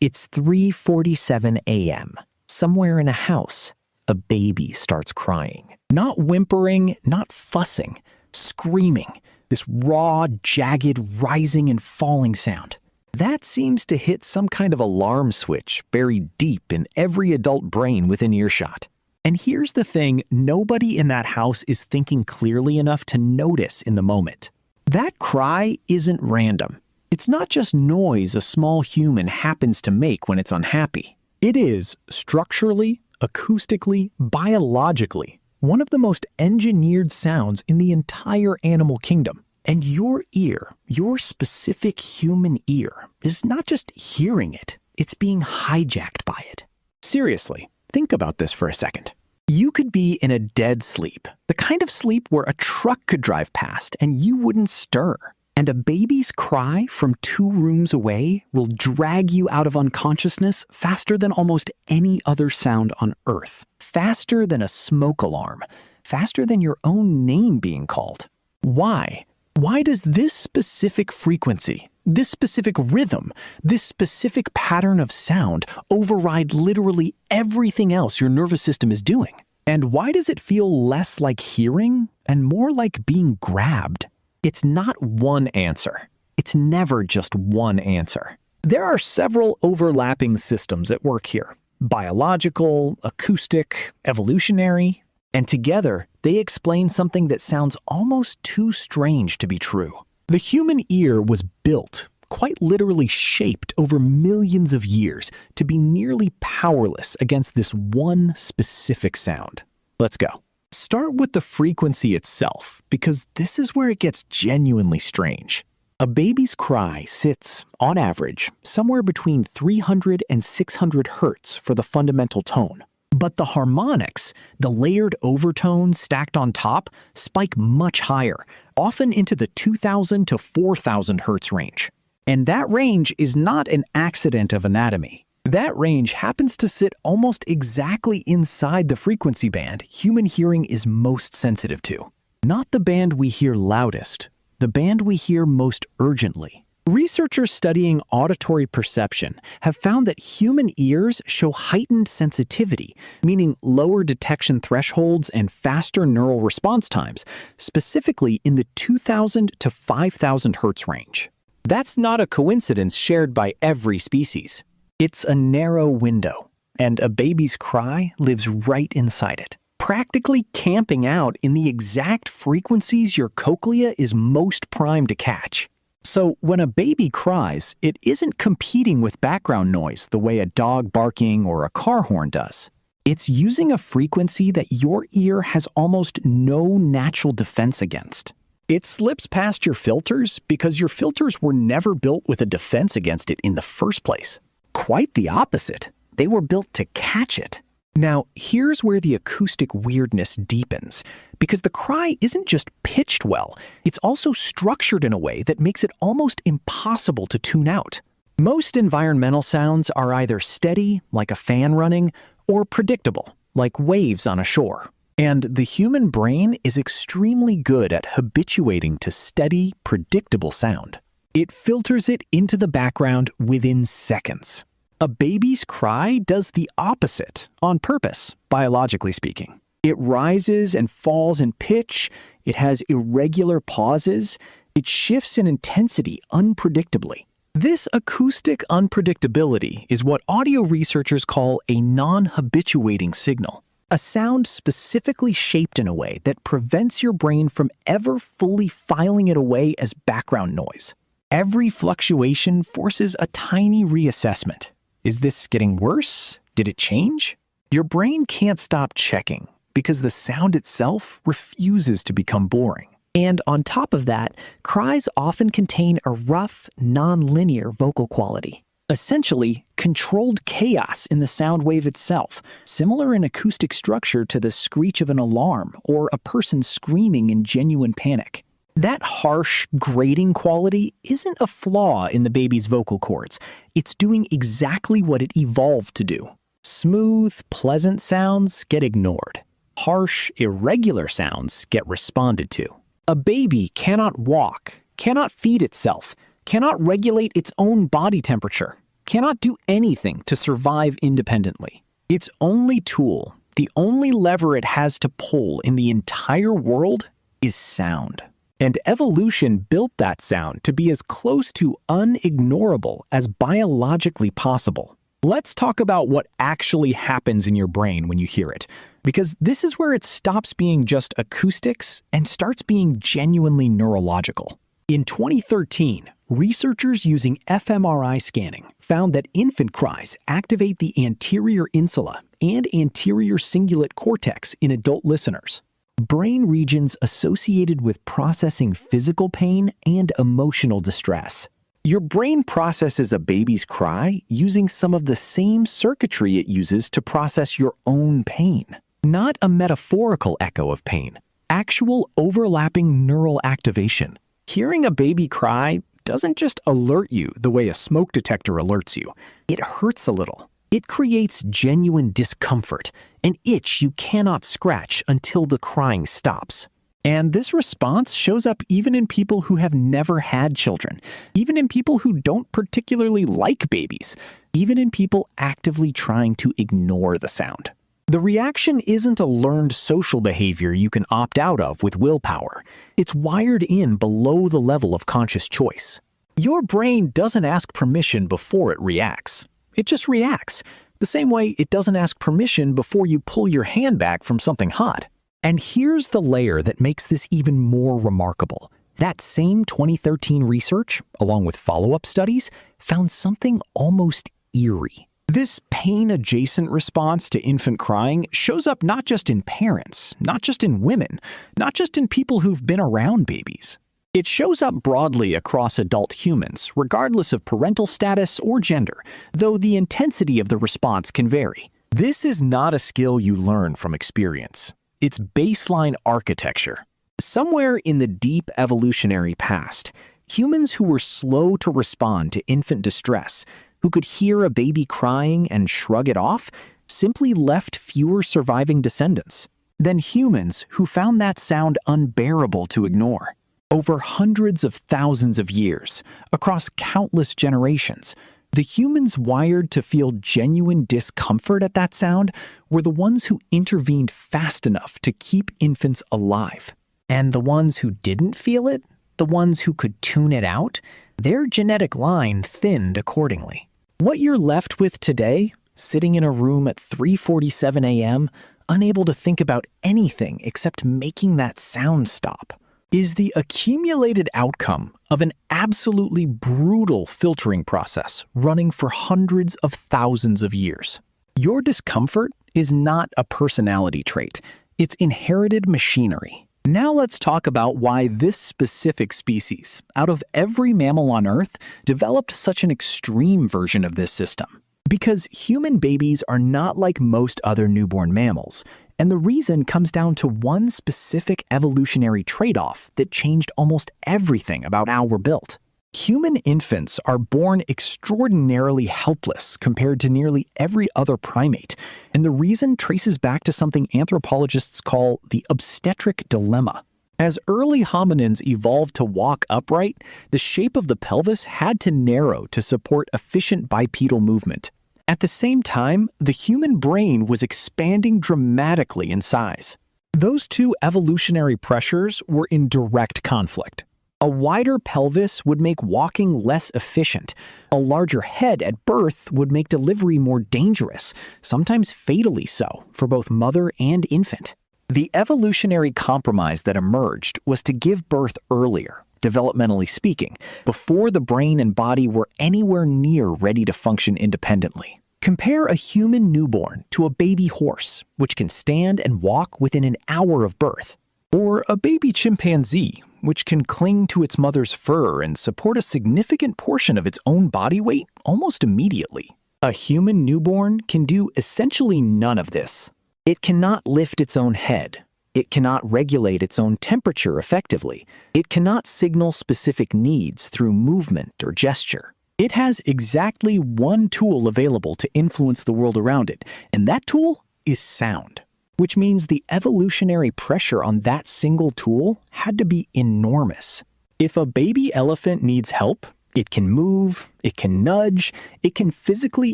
It's 3:47 a.m. Somewhere in a house, a baby starts crying. Not whimpering, not fussing, screaming. This raw, jagged, rising and falling sound. That seems to hit some kind of alarm switch buried deep in every adult brain within earshot. And here's the thing, nobody in that house is thinking clearly enough to notice in the moment. That cry isn't random. It's not just noise a small human happens to make when it's unhappy. It is, structurally, acoustically, biologically, one of the most engineered sounds in the entire animal kingdom. And your ear, your specific human ear, is not just hearing it, it's being hijacked by it. Seriously, think about this for a second. You could be in a dead sleep, the kind of sleep where a truck could drive past and you wouldn't stir. And a baby's cry from 2 rooms away will drag you out of unconsciousness faster than almost any other sound on Earth. Faster than a smoke alarm. Faster than your own name being called. Why? Why does this specific frequency, this specific rhythm, this specific pattern of sound override literally everything else your nervous system is doing? And why does it feel less like hearing and more like being grabbed? It's not one answer. It's never just one answer. There are several overlapping systems at work here. Biological, acoustic, evolutionary, and together they explain something that sounds almost too strange to be true. The human ear was built, quite literally shaped over millions of years to be nearly powerless against this one specific sound. Let's go. Start with the frequency itself, because this is where it gets genuinely strange. A baby's cry sits, on average, somewhere between 300 and 600 hertz for the fundamental tone. But the harmonics, the layered overtones stacked on top, spike much higher, often into the 2,000 to 4,000 hertz range. And that range is not an accident of anatomy. That range happens to sit almost exactly inside the frequency band human hearing is most sensitive to. Not the band we hear loudest, the band we hear most urgently. Researchers studying auditory perception have found that human ears show heightened sensitivity, meaning lower detection thresholds and faster neural response times, specifically in the 2,000 to 5,000 hertz range. That's not a coincidence shared by every species. It's a narrow window, and a baby's cry lives right inside it, practically camping out in the exact frequencies your cochlea is most primed to catch. So when a baby cries, it isn't competing with background noise the way a dog barking or a car horn does. It's using a frequency that your ear has almost no natural defense against. It slips past your filters because your filters were never built with a defense against it in the first place. Quite the opposite. They were built to catch it. Now, here's where the acoustic weirdness deepens, because the cry isn't just pitched well, it's also structured in a way that makes it almost impossible to tune out. Most environmental sounds are either steady, like a fan running, or predictable, like waves on a shore. And the human brain is extremely good at habituating to steady, predictable sound. It filters it into the background within seconds. A baby's cry does the opposite, on purpose, biologically speaking. It rises and falls in pitch, it has irregular pauses, it shifts in intensity unpredictably. This acoustic unpredictability is what audio researchers call a non-habituating signal, a sound specifically shaped in a way that prevents your brain from ever fully filing it away as background noise. Every fluctuation forces a tiny reassessment. Is this getting worse? Did it change? Your brain can't stop checking because the sound itself refuses to become boring. And on top of that, cries often contain a rough, non-linear vocal quality. Essentially, controlled chaos in the sound wave itself, similar in acoustic structure to the screech of an alarm or a person screaming in genuine panic. That harsh, grating quality isn't a flaw in the baby's vocal cords. It's doing exactly what it evolved to do. Smooth, pleasant sounds get ignored. Harsh, irregular sounds get responded to. A baby cannot walk, cannot feed itself, cannot regulate its own body temperature. cannot do anything to survive independently. Its only tool, the only lever it has to pull in the entire world, is sound. And evolution built that sound to be as close to unignorable as biologically possible. Let's talk about what actually happens in your brain when you hear it, because this is where it stops being just acoustics and starts being genuinely neurological. In 2013, researchers using fMRI scanning found that infant cries activate the anterior insula and anterior cingulate cortex in adult listeners, brain regions associated with processing physical pain and emotional distress. Your brain processes a baby's cry using some of the same circuitry it uses to process your own pain. Not a metaphorical echo of pain, actual overlapping neural activation. Hearing a baby cry doesn't just alert you the way a smoke detector alerts you. It hurts a little. It creates genuine discomfort, an itch you cannot scratch until the crying stops. And this response shows up even in people who have never had children, even in people who don't particularly like babies, even in people actively trying to ignore the sound. The reaction isn't a learned social behavior you can opt out of with willpower. It's wired in below the level of conscious choice. Your brain doesn't ask permission before it reacts. It just reacts, the same way it doesn't ask permission before you pull your hand back from something hot. And here's the layer that makes this even more remarkable. That same 2013 research, along with follow-up studies, found something almost eerie. This pain-adjacent response to infant crying shows up not just in parents, not just in women, not just in people who've been around babies. It shows up broadly across adult humans, regardless of parental status or gender, though the intensity of the response can vary. This is not a skill you learn from experience. It's baseline architecture. Somewhere in the deep evolutionary past, humans who were slow to respond to infant distress, who could hear a baby crying and shrug it off, simply left fewer surviving descendants than humans who found that sound unbearable to ignore. Over hundreds of thousands of years, across countless generations, the humans wired to feel genuine discomfort at that sound were the ones who intervened fast enough to keep infants alive. And the ones who didn't feel it, the ones who could tune it out, their genetic line thinned accordingly. What you're left with today, sitting in a room at 3:47 a.m., unable to think about anything except making that sound stop, is the accumulated outcome of an absolutely brutal filtering process running for hundreds of thousands of years. Your discomfort is not a personality trait. It's inherited machinery. Now let's talk about why this specific species, out of every mammal on Earth, developed such an extreme version of this system. Because human babies are not like most other newborn mammals, and the reason comes down to one specific evolutionary trade-off that changed almost everything about how we're built. Human infants are born extraordinarily helpless compared to nearly every other primate, and the reason traces back to something anthropologists call the obstetric dilemma. As early hominins evolved to walk upright, the shape of the pelvis had to narrow to support efficient bipedal movement. At the same time, the human brain was expanding dramatically in size. Those two evolutionary pressures were in direct conflict. A wider pelvis would make walking less efficient. A larger head at birth would make delivery more dangerous, sometimes fatally so, for both mother and infant. The evolutionary compromise that emerged was to give birth earlier, developmentally speaking, before the brain and body were anywhere near ready to function independently. Compare a human newborn to a baby horse, which can stand and walk within an hour of birth, or a baby chimpanzee, which can cling to its mother's fur and support a significant portion of its own body weight almost immediately. A human newborn can do essentially none of this. It cannot lift its own head. It cannot regulate its own temperature effectively. It cannot signal specific needs through movement or gesture. It has exactly one tool available to influence the world around it, and that tool is sound. Which means the evolutionary pressure on that single tool had to be enormous. If a baby elephant needs help, It can move, it can nudge, it can physically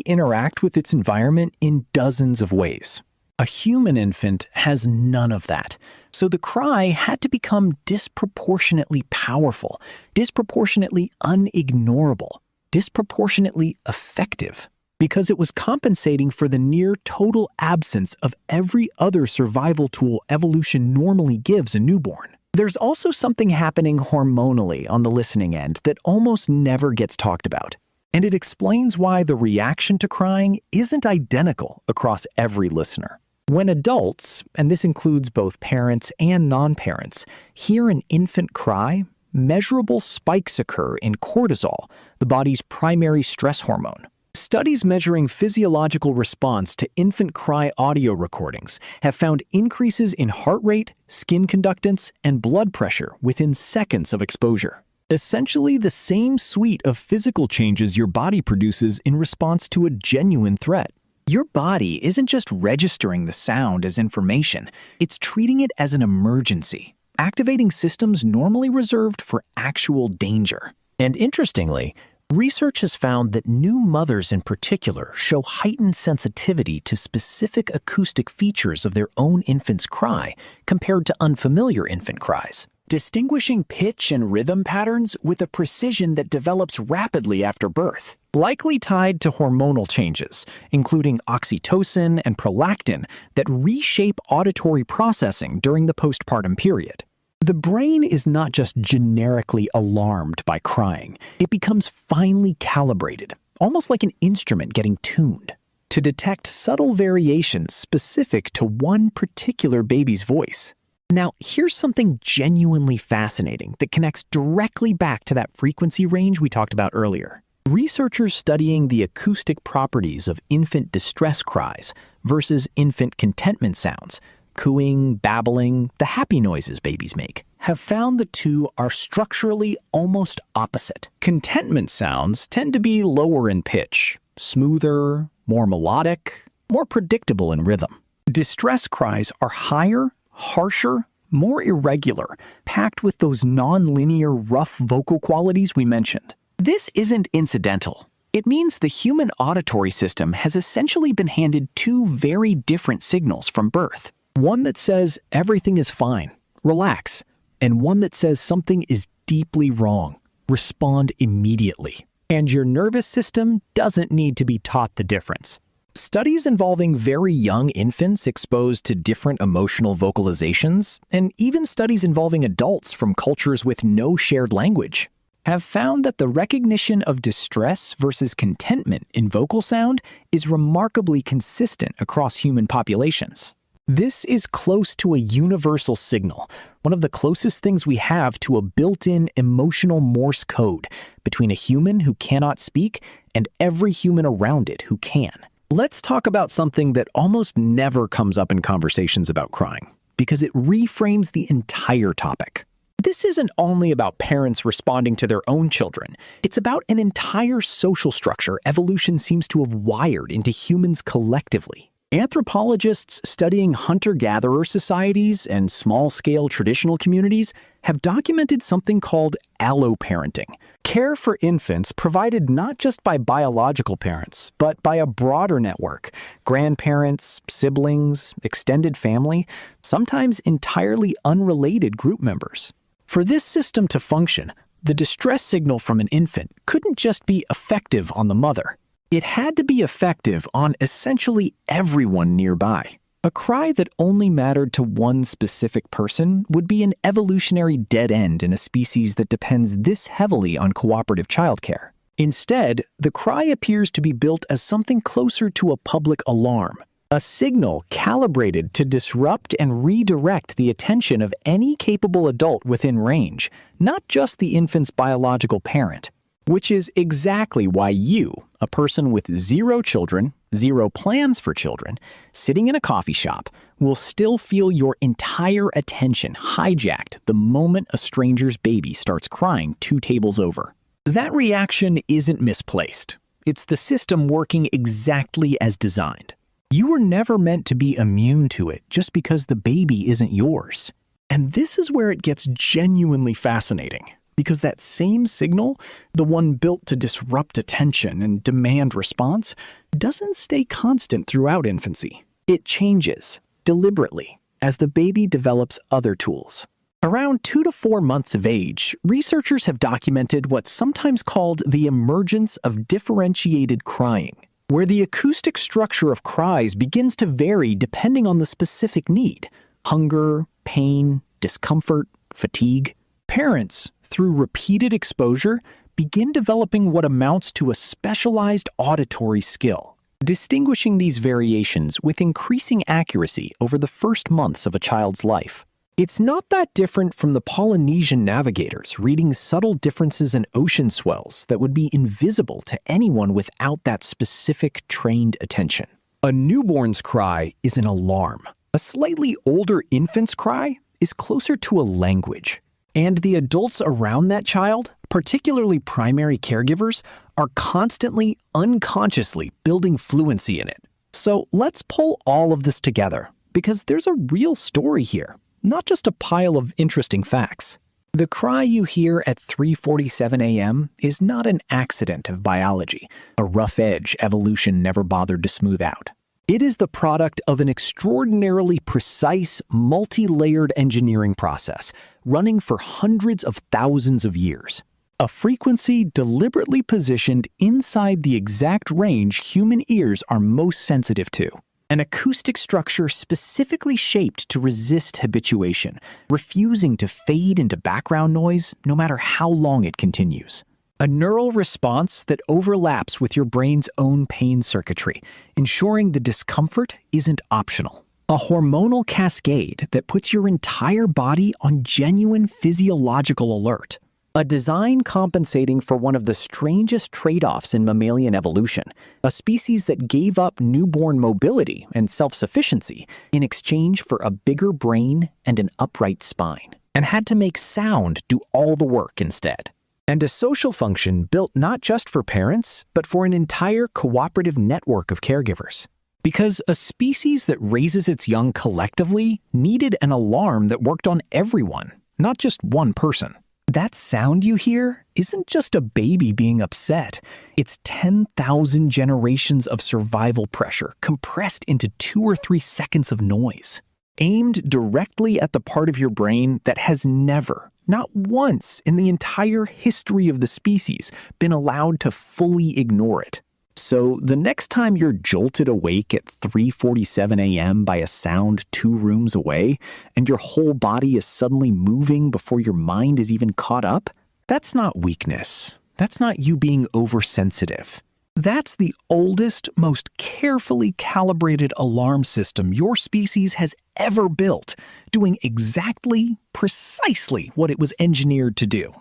interact with its environment in dozens of ways. A human infant has none of that, so the cry had to become disproportionately powerful, disproportionately unignorable, disproportionately effective, because it was compensating for the near total absence of every other survival tool evolution normally gives a newborn. There's also something happening hormonally on the listening end that almost never gets talked about, and it explains why the reaction to crying isn't identical across every listener. When adults, and this includes both parents and non-parents, hear an infant cry, measurable spikes occur in cortisol, the body's primary stress hormone. Studies measuring physiological response to infant cry audio recordings have found increases in heart rate, skin conductance, and blood pressure within seconds of exposure. Essentially the same suite of physical changes your body produces in response to a genuine threat. Your body isn't just registering the sound as information, it's treating it as an emergency, activating systems normally reserved for actual danger. And interestingly, research has found that new mothers in particular show heightened sensitivity to specific acoustic features of their own infant's cry compared to unfamiliar infant cries, distinguishing pitch and rhythm patterns with a precision that develops rapidly after birth, likely tied to hormonal changes, including oxytocin and prolactin, that reshape auditory processing during the postpartum period. The brain is not just generically alarmed by crying. It becomes finely calibrated, almost like an instrument getting tuned, to detect subtle variations specific to one particular baby's voice. Now, here's something genuinely fascinating that connects directly back to that frequency range we talked about earlier. Researchers studying the acoustic properties of infant distress cries versus infant contentment sounds, cooing, babbling, the happy noises babies make, have found the two are structurally almost opposite. Contentment sounds tend to be lower in pitch, smoother, more melodic, more predictable in rhythm. Distress cries are higher, harsher, more irregular, packed with those non-linear, rough vocal qualities we mentioned. This isn't incidental. It means the human auditory system has essentially been handed two very different signals from birth. One that says everything is fine, relax, and one that says something is deeply wrong, respond immediately. And your nervous system doesn't need to be taught the difference. Studies involving very young infants exposed to different emotional vocalizations, and even studies involving adults from cultures with no shared language, have found that the recognition of distress versus contentment in vocal sound is remarkably consistent across human populations. This is close to a universal signal, one of the closest things we have to a built-in emotional Morse code between a human who cannot speak and every human around it who can. Let's talk about something that almost never comes up in conversations about crying, because it reframes the entire topic. This isn't only about parents responding to their own children. It's about an entire social structure evolution seems to have wired into humans collectively. Anthropologists studying hunter-gatherer societies and small-scale traditional communities have documented something called alloparenting, care for infants provided not just by biological parents, but by a broader network, grandparents, siblings, extended family, sometimes entirely unrelated group members. For this system to function, the distress signal from an infant couldn't just be effective on the mother. It had to be effective on essentially everyone nearby. A cry that only mattered to one specific person would be an evolutionary dead end in a species that depends this heavily on cooperative childcare. Instead, the cry appears to be built as something closer to a public alarm, a signal calibrated to disrupt and redirect the attention of any capable adult within range, not just the infant's biological parent. Which is exactly why you, a person with 0 children, 0 plans for children, sitting in a coffee shop, will still feel your entire attention hijacked the moment a stranger's baby starts crying 2 tables over. That reaction isn't misplaced. It's the system working exactly as designed. You were never meant to be immune to it just because the baby isn't yours. And this is where it gets genuinely fascinating. Because that same signal, the one built to disrupt attention and demand response, doesn't stay constant throughout infancy. It changes, deliberately, as the baby develops other tools. Around 2 to 4 months of age, researchers have documented what's sometimes called the emergence of differentiated crying, where the acoustic structure of cries begins to vary depending on the specific need: hunger, pain, discomfort, fatigue. Parents, through repeated exposure, begin developing what amounts to a specialized auditory skill, distinguishing these variations with increasing accuracy over the first months of a child's life. It's not that different from the Polynesian navigators reading subtle differences in ocean swells that would be invisible to anyone without that specific trained attention. A newborn's cry is an alarm. A slightly older infant's cry is closer to a language. And the adults around that child, particularly primary caregivers, are constantly, unconsciously building fluency in it. So let's pull all of this together, because there's a real story here, not just a pile of interesting facts. The cry you hear at 3:47 a.m. is not an accident of biology, a rough edge evolution never bothered to smooth out. It is the product of an extraordinarily precise, multi-layered engineering process running for hundreds of thousands of years. A frequency deliberately positioned inside the exact range human ears are most sensitive to. An acoustic structure specifically shaped to resist habituation, refusing to fade into background noise no matter how long it continues. A neural response that overlaps with your brain's own pain circuitry, ensuring the discomfort isn't optional. A hormonal cascade that puts your entire body on genuine physiological alert. A design compensating for one of the strangest trade-offs in mammalian evolution, a species that gave up newborn mobility and self-sufficiency in exchange for a bigger brain and an upright spine, and had to make sound do all the work instead. And a social function built not just for parents, but for an entire cooperative network of caregivers. Because a species that raises its young collectively needed an alarm that worked on everyone, not just one person. That sound you hear isn't just a baby being upset. It's 10,000 generations of survival pressure compressed into 2 or 3 seconds of noise, aimed directly at the part of your brain that has never, not once in the entire history of the species, been allowed to fully ignore it. So the next time you're jolted awake at 3:47 a.m. by a sound 2 rooms away, and your whole body is suddenly moving before your mind is even caught up, that's not weakness. That's not you being oversensitive. That's the oldest, most carefully calibrated alarm system your species has ever built, doing exactly, precisely what it was engineered to do.